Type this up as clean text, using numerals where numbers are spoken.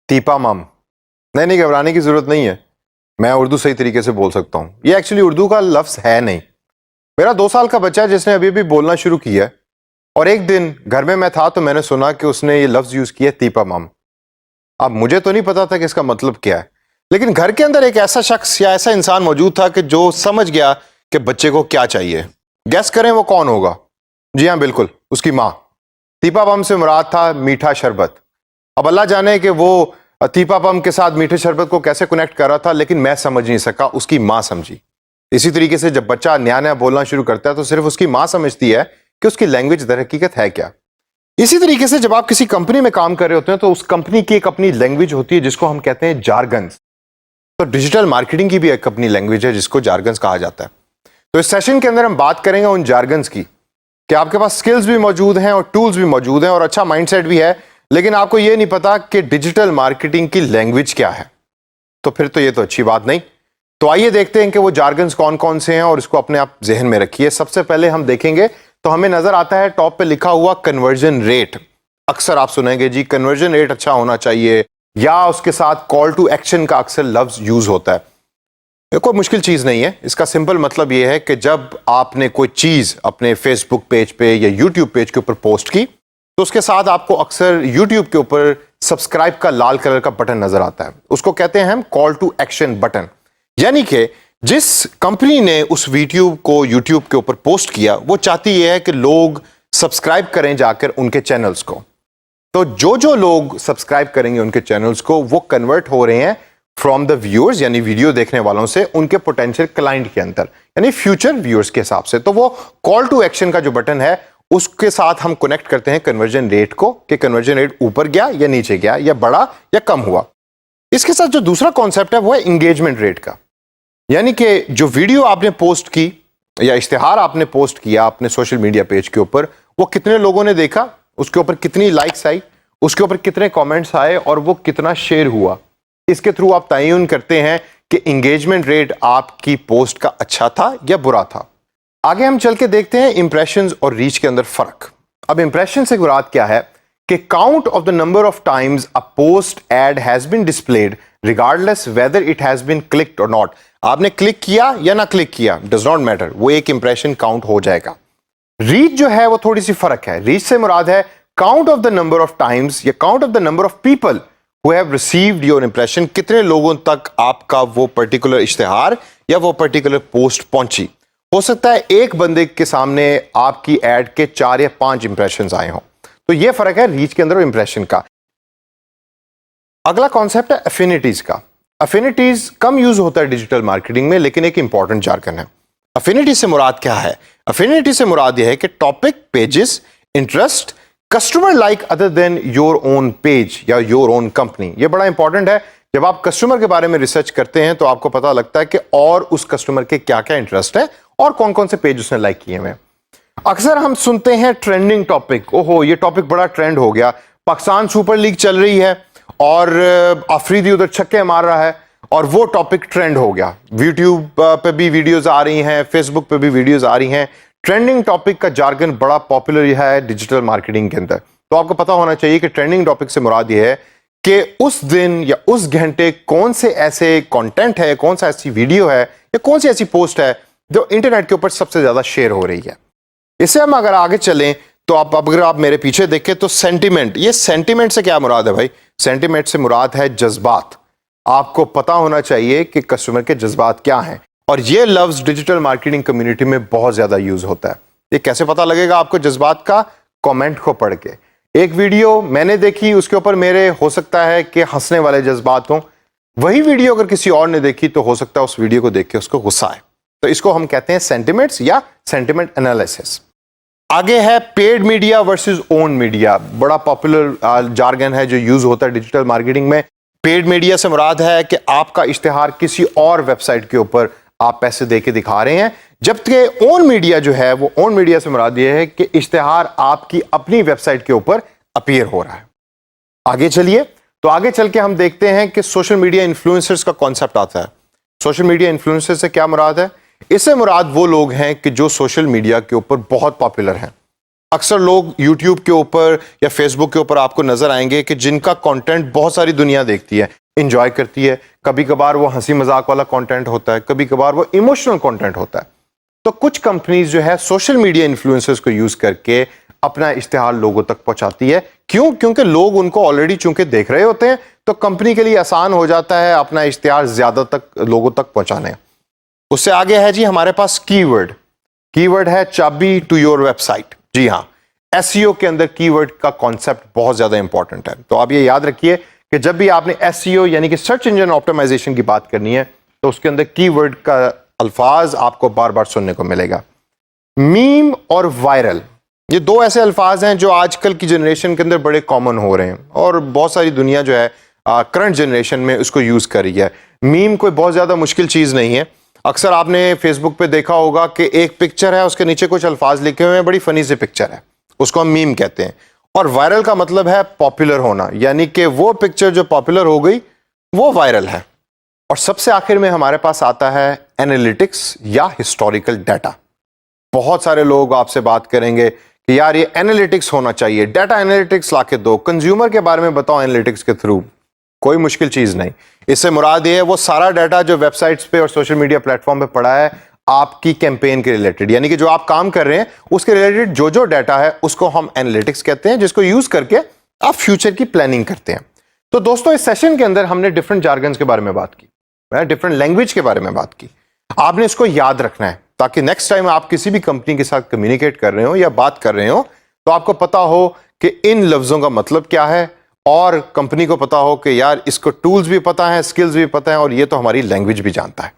तीपा मम। नहीं, घबराने की जरूरत नहीं है। मैं उर्दू सही तरीके से बोल सकता हूँ। ये एक्चुअली उर्दू का लफ्ज है नहीं। मेरा 2 साल का बच्चा है जिसने अभी अभी बोलना शुरू किया है, और एक दिन घर में मैं था तो मैंने सुना कि उसने ये लफ्ज यूज किया, तीपा मम। अब मुझे तो नहीं पता था कि इसका मतलब क्या है, लेकिन घर के अंदर एक ऐसा शख्स या ऐसा इंसान मौजूद था कि जो समझ गया कि बच्चे को क्या चाहिए। गैस करें वो कौन होगा? जी हाँ, बिल्कुल, उसकी माँ। तीपा मम से मुराद था मीठा शरबत। अब अल्लाह जाने कि वो तीपा पम के साथ मीठे शरबत को कैसे कनेक्ट कर रहा था, लेकिन मैं समझ नहीं सका, उसकी माँ समझी। इसी तरीके से जब बच्चा नया नया बोलना शुरू करता है तो सिर्फ उसकी माँ समझती है कि उसकी लैंग्वेज दर हकीकत है क्या। इसी तरीके से जब आप किसी कंपनी में काम कर रहे होते हैं तो उस कंपनी की एक अपनी लैंग्वेज होती है जिसको हम कहते हैं जारगन्स। तो डिजिटल मार्केटिंग की भी एक अपनी लैंग्वेज है जिसको जारगन्स कहा जाता है। तो इस सेशन के अंदर हम बात करेंगे उन जारगन्स की कि आपके पास स्किल्स भी मौजूद हैं और टूल्स भी मौजूद हैं और अच्छा माइंडसेट भी है, लेकिन आपको यह नहीं पता कि डिजिटल मार्केटिंग की लैंग्वेज क्या है। तो फिर तो ये तो अच्छी बात नहीं। तो आइए देखते हैं कि वो जारगन्स कौन कौन से हैं और इसको अपने आप जहन में रखिए। सबसे पहले हम देखेंगे तो हमें नजर आता है टॉप पे लिखा हुआ कन्वर्जन रेट। अक्सर आप सुनेंगे जी कन्वर्जन रेट अच्छा होना चाहिए, या उसके साथ कॉल टू एक्शन का अक्सर लफ्ज यूज होता है। कोई मुश्किल चीज नहीं है, इसका सिंपल मतलब यह है कि जब आपने कोई चीज अपने फेसबुक पेज पे या यूट्यूब पेज के ऊपर पोस्ट की तो उसके साथ आपको अक्सर यूट्यूब के ऊपर सब्सक्राइब का लाल कलर का बटन नजर आता है। उसको कहते हैं हम कॉल टू एक्शन बटन। यानी कि जिस कंपनी ने उस वीडियो को यूट्यूब के ऊपर पोस्ट किया वो चाहती है कि लोग सब्सक्राइब करें जाकर उनके चैनल्स को। तो जो जो लोग सब्सक्राइब करेंगे उनके चैनल्स को वो कन्वर्ट हो रहे हैं फ्रॉम द व्यूअर्स, यानी वीडियो देखने वालों से, उनके पोटेंशियल क्लाइंट के अंदर, यानी फ्यूचर व्यूअर्स के हिसाब से। तो वो कॉल टू एक्शन का जो बटन है उसके साथ हम कनेक्ट करते हैं कन्वर्जन रेट को, कि कन्वर्जन रेट ऊपर गया या नीचे गया, या बढ़ा या कम हुआ। इसके साथ जो दूसरा कॉन्सेप्ट है वो है इंगेजमेंट रेट का। यानी कि जो वीडियो आपने पोस्ट की या इश्तिहार आपने पोस्ट किया अपने सोशल मीडिया पेज के ऊपर, वो कितने लोगों ने देखा, उसके ऊपर कितनी लाइक्स आई, उसके ऊपर कितने कॉमेंट्स आए और वो कितना शेयर हुआ। इसके थ्रू आप तयन करते हैं कि इंगेजमेंट रेट आपकी पोस्ट का अच्छा था या बुरा था। आगे हम चल के देखते हैं इंप्रेशंस और रीच के अंदर फर्क। अब इंप्रेशन से मुराद क्या है कि count of the number of times a post ad has been displayed regardless whether it has been clicked or not. आपने क्लिक किया या ना क्लिक किया, डज नॉट मैटर, वो एक इंप्रेशन काउंट हो जाएगा। रीच जो है वो थोड़ी सी फर्क है। रीच से मुराद है count of the number of times या count of the number of people who have received your impression. कितने लोगों तक आपका वो पर्टिकुलर इश्तिहार या वो पर्टिकुलर पोस्ट पहुंची। हो सकता है एक बंदे के सामने आपकी एड के 4 या 5 इंप्रेशंस आए हों। तो ये फर्क है रीच के अंदर और इंप्रेशन का। अगला कॉन्सेप्ट है एफिनिटीज का। एफिनिटीज कम यूज होता है डिजिटल मार्केटिंग में, लेकिन एक इंपॉर्टेंट जार्गन है। एफिनिटी से मुराद क्या है? एफिनिटी से मुराद यह है कि topic, pages, interest, customer like other than your own page या योर ओन कंपनी। ये बड़ा इंपॉर्टेंट है। जब आप कस्टमर के बारे में रिसर्च करते हैं तो आपको पता लगता है कि और उस कस्टमर के क्या क्या इंटरेस्ट है और कौन कौन से पेज उसने लाइक किए हैं। अक्सर हम सुनते हैं ट्रेंडिंग टॉपिक, ओहो ये टॉपिक बड़ा ट्रेंड हो गया, पाकिस्तान सुपर लीग चल रही है और अफरीदी उधर छक्के मार रहा है और वो टॉपिक ट्रेंड हो गया। यूट्यूब पे भी वीडियोस आ रही हैं, फेसबुक पे भी वीडियोस आ रही हैं। ट्रेंडिंग टॉपिक का जार्गन बड़ा पॉपुलर है डिजिटल मार्केटिंग के अंदर। तो आपको पता होना चाहिए कि ट्रेंडिंग टॉपिक से मुराद ये है कि उस दिन या उस घंटे कौन से ऐसे कंटेंट है, कौन सा ऐसी वीडियो है या कौन सी ऐसी पोस्ट है जो इंटरनेट के ऊपर सबसे ज्यादा शेयर हो रही है। इससे हम अगर आगे चलें तो अगर आप मेरे पीछे देखें तो सेंटिमेंट, ये सेंटिमेंट से क्या मुराद है भाई? सेंटिमेंट से मुराद है जज्बात। आपको पता होना चाहिए कि कस्टमर के जज्बात क्या हैं, और ये लफ्ज डिजिटल मार्केटिंग कम्युनिटी में बहुत ज्यादा यूज होता है। ये कैसे पता लगेगा आपको जज्बात का? कमेंट को पढ़ के। एक वीडियो मैंने देखी, उसके ऊपर मेरे हो सकता है कि हंसने वाले जज्बात हों, वही वीडियो अगर किसी और ने देखी तो हो सकता है उस वीडियो को देख के उसको गुस्सा आए। तो इसको हम कहते हैं सेंटिमेंट्स या सेंटिमेंट एनालिसिस। आगे है paid media versus own media. बड़ा पॉपुलर जार्गन है जो यूज होता है डिजिटल मार्केटिंग में। पेड मीडिया से मुराद है कि आपका इश्तिहार किसी और वेबसाइट के ऊपर आप पैसे देके दिखा रहे हैं, जबकि ओन मीडिया जो है वो ओन मीडिया से मुराद ये है कि इश्तिहार आपकी अपनी वेबसाइट के ऊपर अपीयर हो रहा है। आगे चलिए तो आगे चल के हम देखते हैं कि सोशल मीडिया इन्फ्लुएंसर्स का कॉन्सेप्ट आता है। सोशल मीडिया इन्फ्लुएंसर से क्या मुराद है? इससे मुराद वो लोग हैं कि जो सोशल मीडिया के ऊपर बहुत पॉपुलर हैं। अक्सर लोग YouTube के ऊपर या Facebook के ऊपर आपको नजर आएंगे कि जिनका कंटेंट बहुत सारी दुनिया देखती है, इंजॉय करती है। कभी कभार वो हंसी मजाक वाला कंटेंट होता है, कभी कभार वो इमोशनल कंटेंट होता है। तो कुछ कंपनीज जो है सोशल मीडिया इन्फ्लुएंसर्स को यूज करके अपना इश्तिहार लोगों तक पहुंचाती है। क्यों? क्योंकि लोग उनको ऑलरेडी चूंकि देख रहे होते हैं, तो कंपनी के लिए आसान हो जाता है अपना इश्तिहार ज्यादा तक लोगों तक पहुंचाने। उससे आगे है जी हमारे पास कीवर्ड। कीवर्ड है चाबी टू योर वेबसाइट। जी हाँ, एसईओ के अंदर कीवर्ड का कॉन्सेप्ट बहुत ज्यादा इंपॉर्टेंट है। तो आप ये याद रखिए कि जब भी आपने एसईओ यानी कि सर्च इंजन ऑप्टिमाइजेशन की बात करनी है, तो उसके अंदर कीवर्ड का अल्फाज आपको बार बार सुनने को मिलेगा। मीम और वायरल, ये दो ऐसे अल्फाज हैं जो आजकल की जनरेशन के अंदर बड़े कॉमन हो रहे हैं और बहुत सारी दुनिया जो है करंट जनरेशन में उसको यूज कर रही है। मीम कोई बहुत ज्यादा मुश्किल चीज नहीं है। अक्सर आपने फेसबुक पे देखा होगा कि एक पिक्चर है, उसके नीचे कुछ अल्फाज लिखे हुए हैं, बड़ी फनी सी पिक्चर है, उसको हम मीम कहते हैं। और वायरल का मतलब है पॉपुलर होना, यानी कि वो पिक्चर जो पॉपुलर हो गई वो वायरल है। और सबसे आखिर में हमारे पास आता है एनालिटिक्स या हिस्टोरिकल डाटा। बहुत सारे लोग आपसे बात करेंगे कि यार ये एनालिटिक्स होना चाहिए, डाटा एनालिटिक्स लाके दो, कंज्यूमर के बारे में बताओ एनालिटिक्स के थ्रू। कोई मुश्किल चीज नहीं। इससे मुराद ये है वो सारा डाटा जो वेबसाइट्स पे और सोशल मीडिया प्लेटफॉर्म पे पड़ा है आपकी कैंपेन के रिलेटेड, यानी कि जो आप काम कर रहे हैं उसके रिलेटेड जो जो डाटा है उसको हम एनालिटिक्स कहते हैं, जिसको यूज करके आप फ्यूचर की प्लानिंग करते हैं। तो दोस्तों, इस सेशन के अंदर हमने डिफरेंट जार्गन्स के बारे में बात की, डिफरेंट लैंग्वेज के बारे में बात की। आपने इसको याद रखना है ताकि नेक्स्ट टाइम आप किसी भी कंपनी के साथ कम्युनिकेट कर रहे हो या बात कर रहे हो तो आपको पता हो कि इन लफ्जों का मतलब क्या है, और कंपनी को पता हो कि यार इसको टूल्स भी पता है, स्किल्स भी पता है, और ये तो हमारी लैंग्वेज भी जानता है।